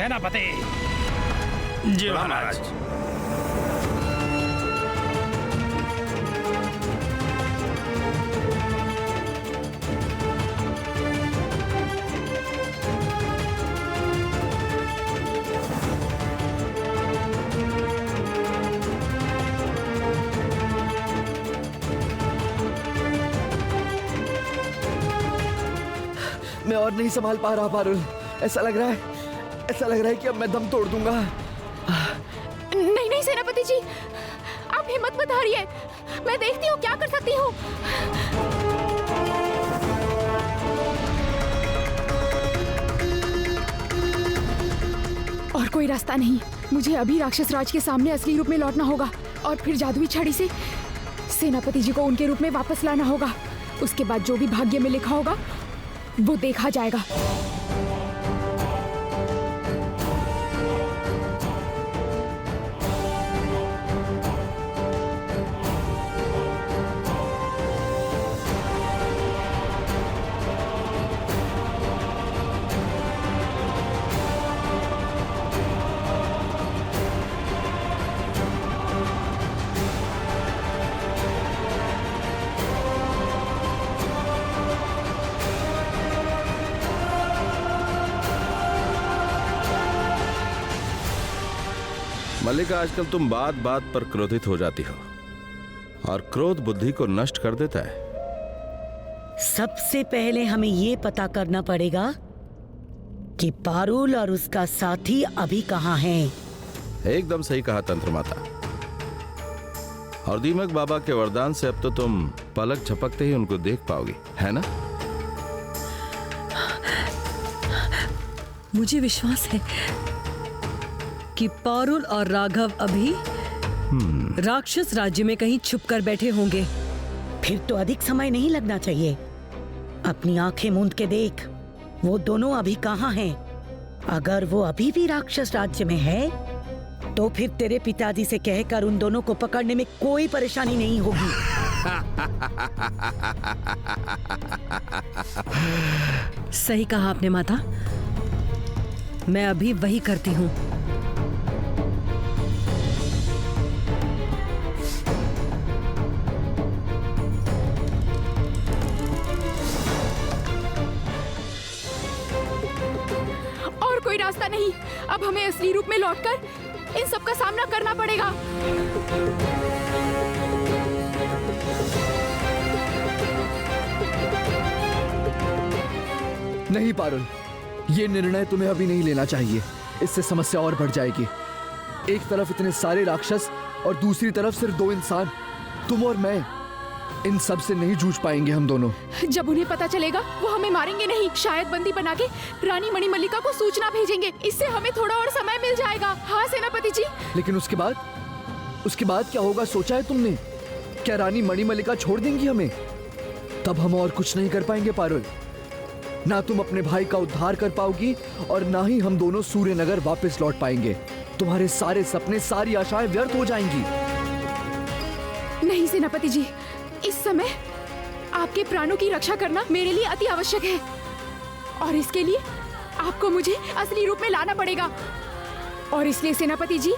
सेनापति। जी महाराज। मैं और नहीं संभाल पा रहा पारुल। ऐसा लग रहा है कि अब मैं दम तोड़ दूंगा। नहीं नहीं सेनापति जी, आप हिम्मत मत हारिए। मैं देखती हूँ क्या कर सकती हूँ। और कोई रास्ता नहीं। मुझे अभी राक्षस राज के सामने असली रूप में लौटना होगा और फिर जादुई छड़ी से सेनापति जी को उनके रूप में वापस लाना होगा। उसके बाद जो भी भाग्य में लिखा होगा वो देखा जाएगा। मल्लिका, आजकल तुम बात बात पर क्रोधित हो जाती हो और क्रोध बुद्धि को नष्ट कर देता है। सबसे पहले हमें ये पता करना पड़ेगा कि पारुल और उसका साथी अभी कहाँ हैं। एकदम सही कहा तंत्र माता। और दीमक बाबा के वरदान से अब तो तुम पलक झपकते ही उनको देख पाओगी, है ना? मुझे विश्वास है कि पारुल और राघव अभी राक्षस राज्य में कहीं छुपकर बैठे होंगे। फिर तो अधिक समय नहीं लगना चाहिए। अपनी आंखें मूंद के देख, वो दोनों अभी कहाँ हैं। अगर वो अभी भी राक्षस राज्य में है तो फिर तेरे पिताजी से कहकर उन दोनों को पकड़ने में कोई परेशानी नहीं होगी। सही कहा आपने माता, मैं अभी वही करती हूँ। कोई रास्ता नहीं। अब हमें असली रूप में लौटकर इन सब का सामना करना पड़ेगा। नहीं पारुल, ये निर्णय तुम्हें अभी नहीं लेना चाहिए। इससे समस्या और बढ़ जाएगी। एक तरफ इतने सारे राक्षस और दूसरी तरफ सिर्फ 2 इंसान, तुम और मैं। इन सब से नहीं जूझ पाएंगे हम दोनों। जब उन्हें पता चलेगा वो हमें मारेंगे नहीं, शायद बंदी बना के रानी मणिमल्लिका को सूचना भेजेंगे। इससे हमें थोड़ा और समय मिल जाएगा। हाँ सेनापति जी। लेकिन उसके बाद क्या होगा, सोचा है तुमने? क्या रानी मणिमल्लिका छोड़ देंगी हमें? तब हम और कुछ नहीं कर पाएंगे पारुल। ना तुम अपने भाई का उद्धार कर पाओगी और ना ही हम दोनों सूर्यनगर वापस लौट पाएंगे। तुम्हारे सारे सपने, सारी आशाएं व्यर्थ हो जाएंगी। नहीं सेनापति जी, इस समय आपके प्राणों की रक्षा करना मेरे लिए अति आवश्यक है और इसके लिए आपको मुझे असली रूप में लाना पड़ेगा। और इसलिए सेनापति जी,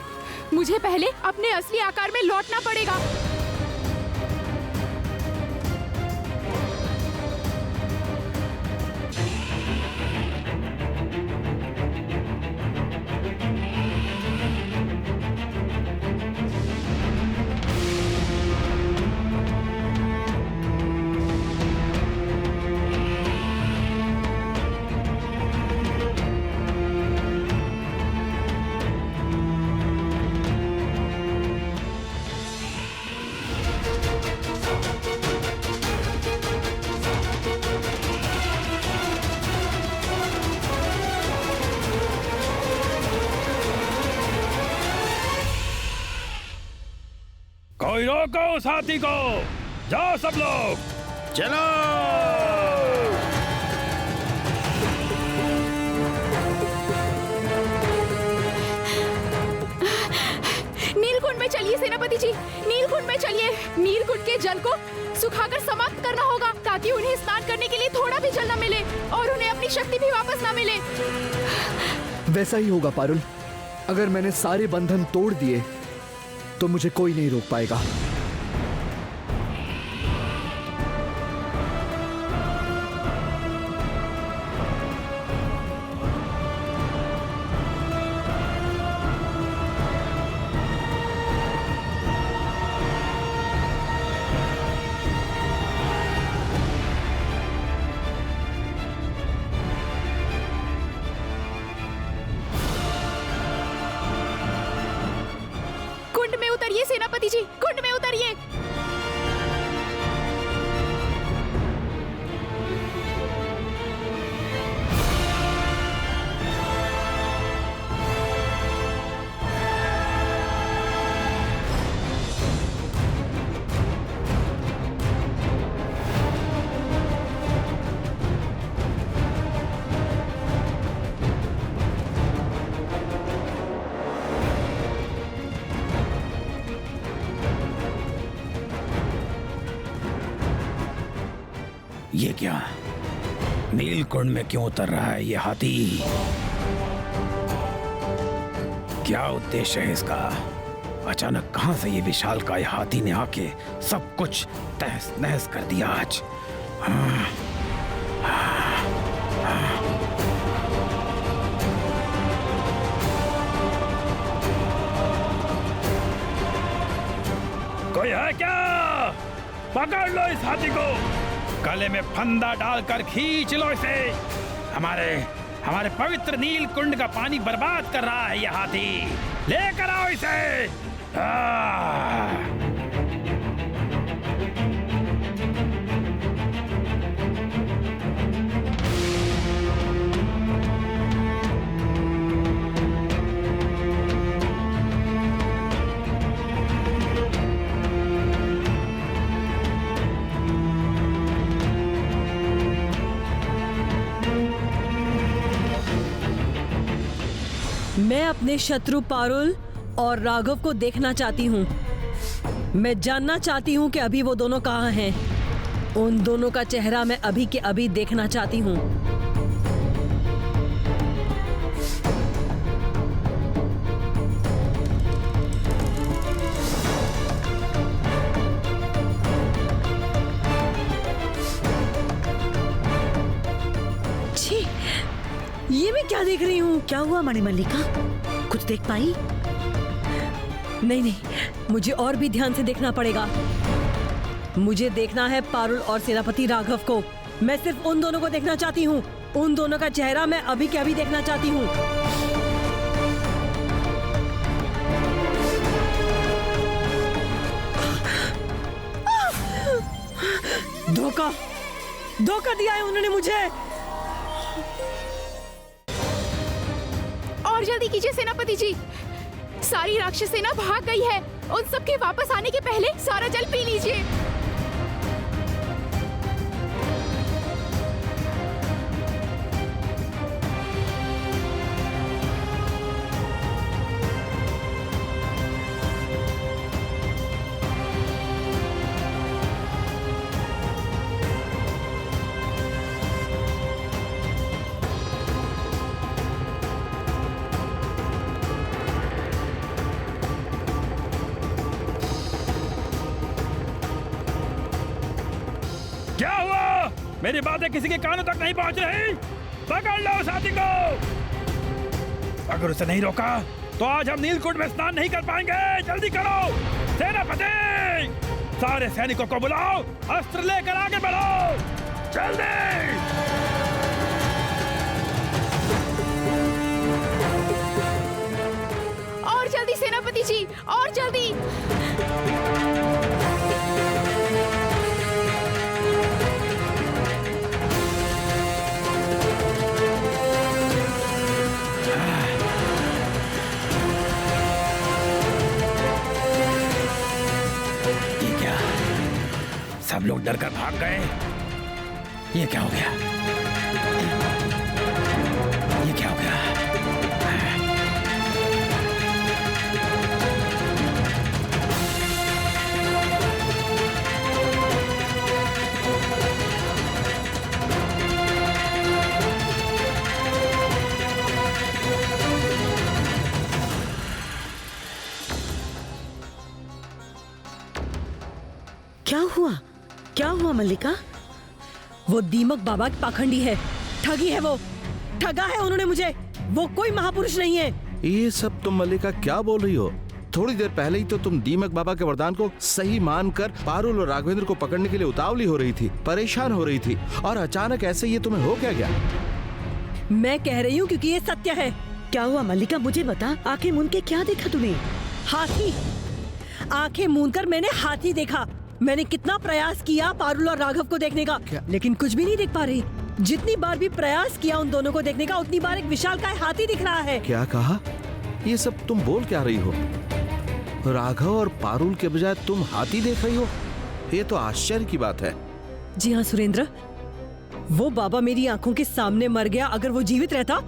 मुझे पहले अपने असली आकार में लौटना पड़ेगा। कोई रोको उस हाथी को। जाओ सब लोग, चलो। नीलकुंड में चलिए सेनापति जी, नीलकुंड में चलिए। नीलकुंड के जल को सुखाकर समाप्त करना होगा ताकि उन्हें स्नान करने के लिए थोड़ा भी जल न मिले और उन्हें अपनी शक्ति भी वापस न मिले। वैसा ही होगा पारुल। अगर मैंने सारे बंधन तोड़ दिए तो मुझे कोई नहीं रोक पाएगा। कुंड में उतरिए सेनापति जी, कुंड में उतरिए। ये क्या? नीलकुंड में क्यों उतर रहा है ये हाथी? क्या उद्देश्य है इसका? अचानक कहां से ये विशालकाय हाथी ने आके सब कुछ तहस नहस कर दिया आज? कोई है क्या? पकड़ लो इस हाथी को, गले में फंदा डालकर खींच लो इसे। हमारे पवित्र नीलकुंड का पानी बर्बाद कर रहा है ये हाथी। लेकर आओ इसे। मैं अपने शत्रु पारुल और राघव को देखना चाहती हूँ। मैं जानना चाहती हूँ कि अभी वो दोनों कहाँ हैं। उन दोनों का चेहरा मैं अभी के अभी देखना चाहती हूँ। छी, ये मैं क्या देख रही हूँ? क्या हुआ मणिमल्लिका, कुछ देख पाई? नहीं नहीं, मुझे और भी ध्यान से देखना पड़ेगा। मुझे देखना है पारुल और सेनापति राघव को। मैं सिर्फ उन दोनों को देखना चाहती हूँ। उन दोनों का चेहरा मैं अभी के अभी देखना चाहती हूँ। धोखा धोखा दिया है उन्होंने मुझे। और जल्दी कीजिए सेनापति जी, सारी राक्षस सेना भाग गई है। उन सबके वापस आने के पहले सारा जल पी लीजिए। क्या हुआ? मेरी बातें किसी के कानों तक नहीं पहुंच रही? पकड़ लो उस हाथी को। अगर उसे नहीं रोका तो आज हम नीलकुंड में स्नान नहीं कर पाएंगे। जल्दी करो सेनापति, सारे सैनिकों को बुलाओ, अस्त्र लेकर आगे बढ़ो, जल्दी। और जल्दी सेनापति जी, और जल्दी। सब लोग डर कर भाग गए। ये क्या हो गया? ये क्या हो गया? क्या हुआ मल्लिका? वो दीमक बाबा की पाखंडी है, ठगी है वो, ठगा है उन्होंने मुझे। वो कोई महापुरुष नहीं है। ये सब तुम मल्लिका क्या बोल रही हो? थोड़ी देर पहले ही तो तुम दीमक बाबा के वरदान को सही मानकर पारुल और राघवेंद्र को पकड़ने के लिए उतावली हो रही थी, परेशान हो रही थी, और अचानक ऐसे ये तुम्हें हो क्या गया? मैं कह रही हूँ क्योंकि ये सत्य है। क्या हुआ मल्लिका, मुझे बता, आंखें मूंद के क्या देखा तूने? हाथी। आंखें मूंदकर मैंने हाथी देखा। मैंने कितना प्रयास किया पारुल और राघव को देखने का, लेकिन कुछ भी नहीं देख पा रही। जितनी बार भी प्रयास किया उन दोनों को देखने का, उतनी बार एक विशालकाय हाथी दिख रहा है। क्या कहा? ये सब तुम बोल क्या रही हो? राघव और पारुल के बजाय तुम हाथी देख रही हो? ये तो आश्चर्य की बात है। जी हाँ सुरेंद्र, वो बाबा मेरी आंखों के सामने मर गया। अगर वो जीवित रहता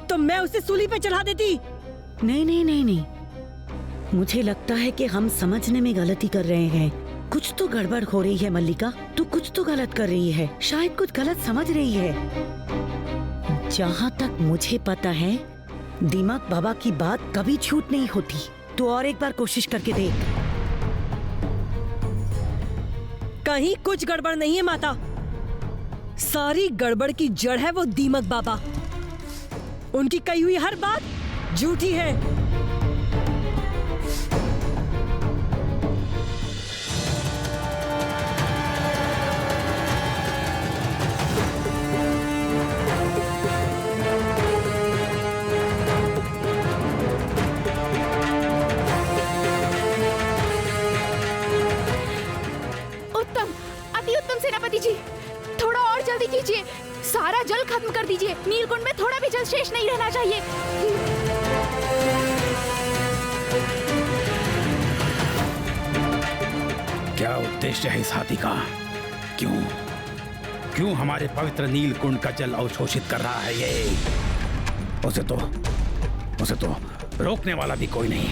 तो मैं उसे सूली पे चढ़ा देती। नहीं नहीं नहीं नहीं, मुझे लगता है कि हम समझने में गलती कर रहे हैं। कुछ तो गड़बड़ हो रही है मल्लिका, तू कुछ तो गलत कर रही है, शायद कुछ गलत समझ रही है। जहाँ तक मुझे पता है, दीमक बाबा की बात कभी झूठ नहीं होती। तू और एक बार कोशिश करके देख। कहीं कुछ गड़बड़ नहीं है माता। सारी गड़बड़ की जड़ है वो दीमक बाबा। उनकी कही हुई हर बात झूठी है। कीजिए, सारा जल खत्म कर दीजिए। नीलकुंड में थोड़ा भी जल शेष नहीं रहना चाहिए। क्या उद्देश्य है इस हाथी का? क्यों हमारे पवित्र नीलकुंड का जल अवशोषित कर रहा है ये? उसे तो रोकने वाला भी कोई नहीं।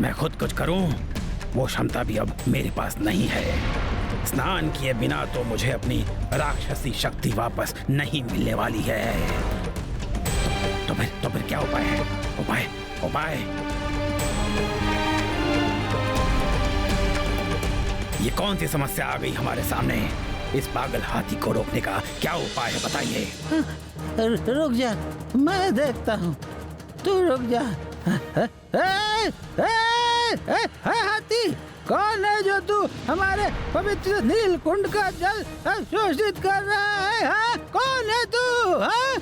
मैं खुद कुछ करूं, वो क्षमता भी अब मेरे पास नहीं है। स्नान किए बिना तो मुझे अपनी राक्षसी शक्ति वापस नहीं मिलने वाली है। तो फिर क्या उपाय है? उपाय ये कौन सी समस्या आ गई हमारे सामने? इस पागल हाथी को रोकने का क्या उपाय है, बताइए। रुक जा, मैं देखता हूँ, तू रुक जा। हाथी, कौन है जो तू हमारे पवित्र नीलकुंड का जल अवशोषित कर रहा है? हाँ, कौन है तू? हाँ,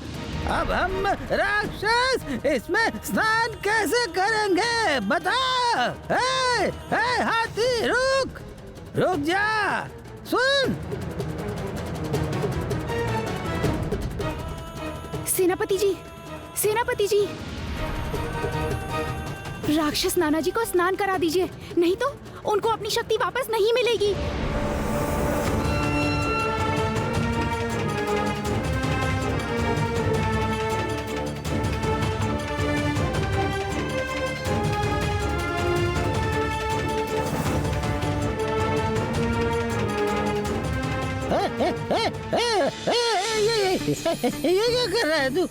अब हम राक्षस इसमें स्नान कैसे करेंगे, बता। हाथी, रुक जा, सुन। सेनापति जी, राक्षस नाना जी को स्नान करा दीजिए, नहीं तो उनको अपनी शक्ति वापस नहीं मिलेगी। ये क्या कर रहा है तू?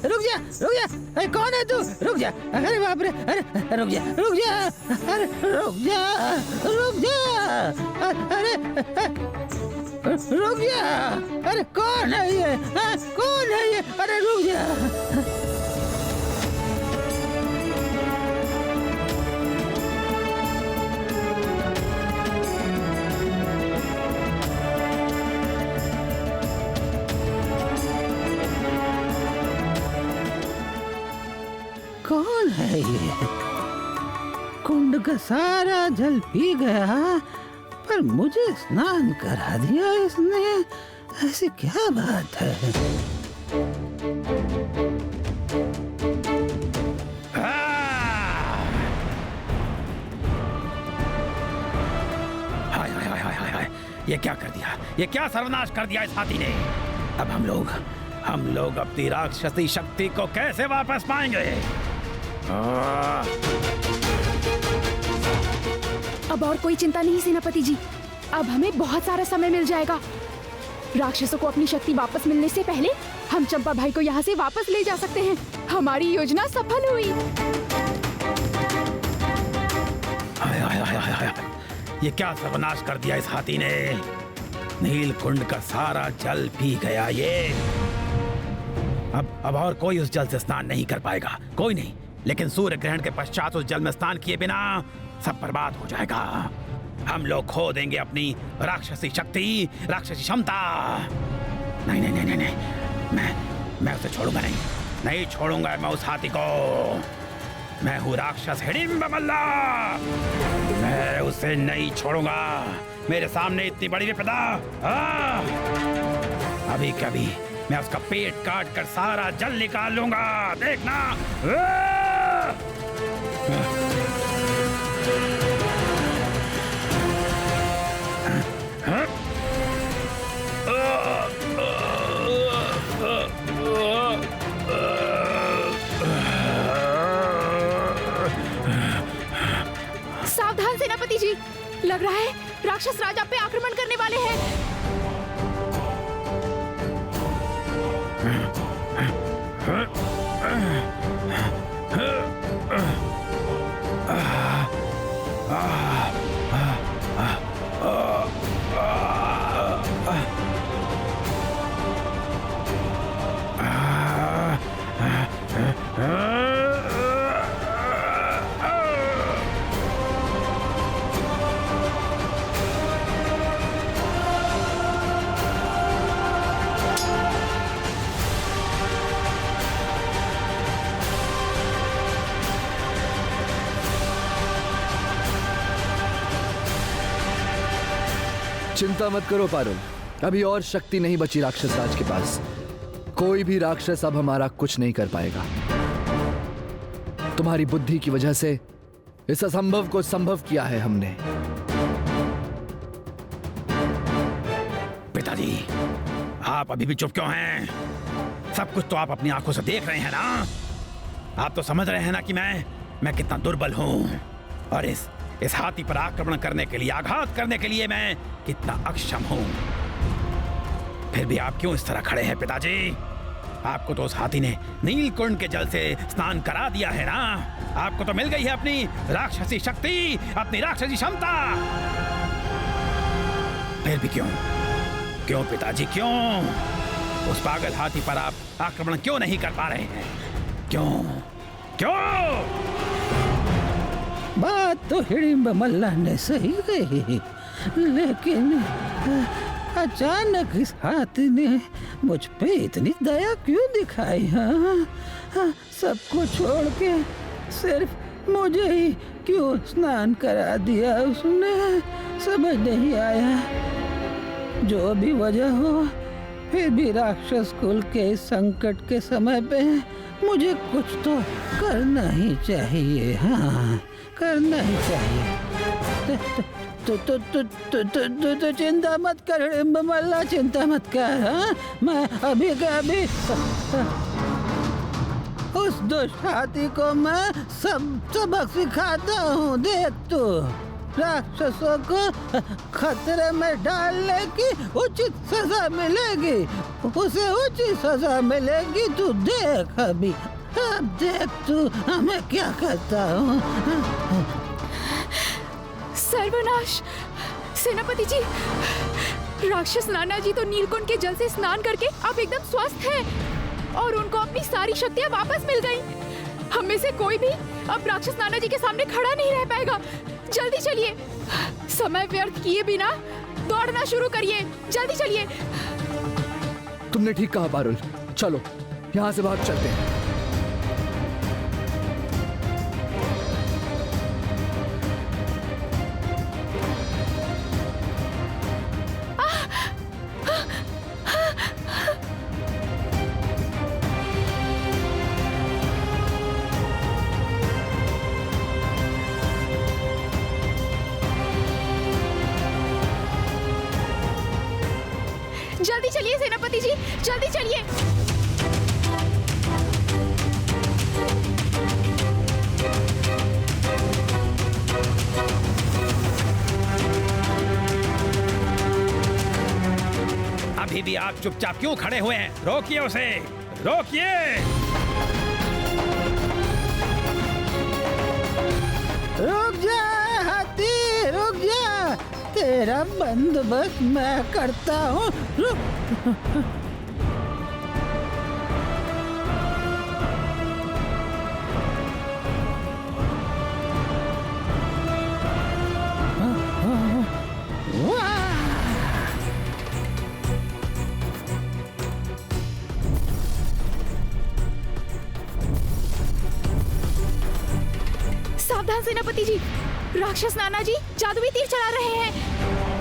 रुक जा, कौन है तू? रुक जा, अरे बाप रे, अरे रुक जा, अरे रुक जा, अरे रुक जा, अरे कौन है ये? कौन है ये? अरे रुक जा। कौन है ये? कुंड का सारा जल पी गया, पर मुझे स्नान करा दिया इसने। ऐसी क्या बात है? हाय, ये क्या कर दिया? ये क्या सर्वनाश कर दिया इस हाथी ने? अब हम लोग अपनी राक्षसी शक्ति को कैसे वापस पाएंगे? अब और कोई चिंता नहीं सेनापति जी, अब हमें बहुत सारा समय मिल जाएगा। राक्षसों को अपनी शक्ति वापस मिलने से पहले हम चंपा भाई को यहाँ से वापस ले जा सकते हैं। हमारी योजना सफल हुई। ये क्या सर्वनाश कर दिया इस हाथी ने। नीलकुंड का सारा जल पी गया ये। अब और कोई उस जल से स्नान नहीं कर पाएगा, कोई नहीं। लेकिन सूर्य ग्रहण के पश्चात उस जल में स्नान किए बिना सब बर्बाद हो जाएगा। हम लोग खो देंगे अपनी राक्षसी शक्ति, राक्षसी क्षमता। नहीं नहीं नहीं नहीं, नहीं। मैं उसे छोड़ूंगा नहीं छोड़ूंगा मैं उस हाथी को। मैं हूँ राक्षस हिडिंब मल्ला, मैं उसे नहीं छोड़ूंगा। मेरे सामने इतनी बड़ी विपदा, अभी कभी मैं उसका पेट काट कर सारा जल निकाल लूंगा, देखना। सावधान सेनापति जी, लग रहा है राक्षस राज आप पे आक्रमण करने वाले हैं। चिंता मत करो पारुल, अभी और शक्ति नहीं बची राक्षस राज के पास। कोई भी राक्षस अब हमारा कुछ नहीं कर पाएगा। तुम्हारी बुद्धि की वजह से इस असंभव को संभव किया है हमने। पिताजी, आप अभी भी चुप क्यों हैं? सब कुछ तो आप अपनी आंखों से देख रहे हैं ना। आप तो समझ रहे हैं ना कि मैं कितना दुर्बल हूं, और इस हाथी पर आक्रमण करने के लिए, आघात करने के लिए मैं कितना अक्षम हूं। फिर भी आप क्यों इस तरह खड़े हैं पिताजी? आपको तो उस हाथी ने नीलकुंड के जल से स्नान करा दिया है ना। आपको तो मिल गई है अपनी राक्षसी शक्ति, अपनी राक्षसी क्षमता। फिर भी क्यों पिताजी, क्यों उस पागल हाथी पर आप आक्रमण क्यों नहीं कर पा रहे हैं? क्यों? बात तो हिडिंब मल्ला ने सही कही, लेकिन अचानक इस हाथी ने मुझ पे इतनी दया क्यों दिखाई? सबको छोड़ के सिर्फ मुझे ही क्यों स्नान करा दिया उसने? समझ नहीं आया। जो भी वजह हो, फिर भी राक्षस कुल के इस संकट के समय पे मुझे कुछ तो करना ही चाहिए। हाँ, करना ही चाहिए। तो चिंता मत कर हिडिंब मल्ला, चिंता मत कर। हाँ, मैं अभी उस दुष्ट हाथी को मैं सबक सिखाता हूँ। देख तू, राक्षसों को खतरे में डालने की उचित सजा मिलेगी, उसे उचित सजा मिलेगी। तू देख अभी, अब देख तू मैं क्या करता हूँ। सर्वनाश! सेनापति जी, राक्षस नाना जी तो नीलकुंड के जल से स्नान करके अब एकदम स्वस्थ हैं और उनको अपनी सारी शक्तियाँ वापस मिल गईं। हम में से कोई भी अब राक्षस नाना जी के सामने खड़ा नहीं रह पाएगा। जल्दी चलिए, समय व्यर्थ किए बिना दौड़ना शुरू करिए। जल्दी चलिए। तुमने ठीक कहा पारुल, चलो यहाँ से भाग चलते हैं। जल्दी चलिए सेनापति जी, जल्दी चलिए। अभी भी आप चुपचाप क्यों खड़े हुए हैं? रोकिए उसे, रोकिए। रुक जा हाथी, रुक जा। तेरा बंदोबस्त मैं करता हूँ। सावधान सेनापति जी, राक्षस नाना जी जादुई तीर चला रहे हैं।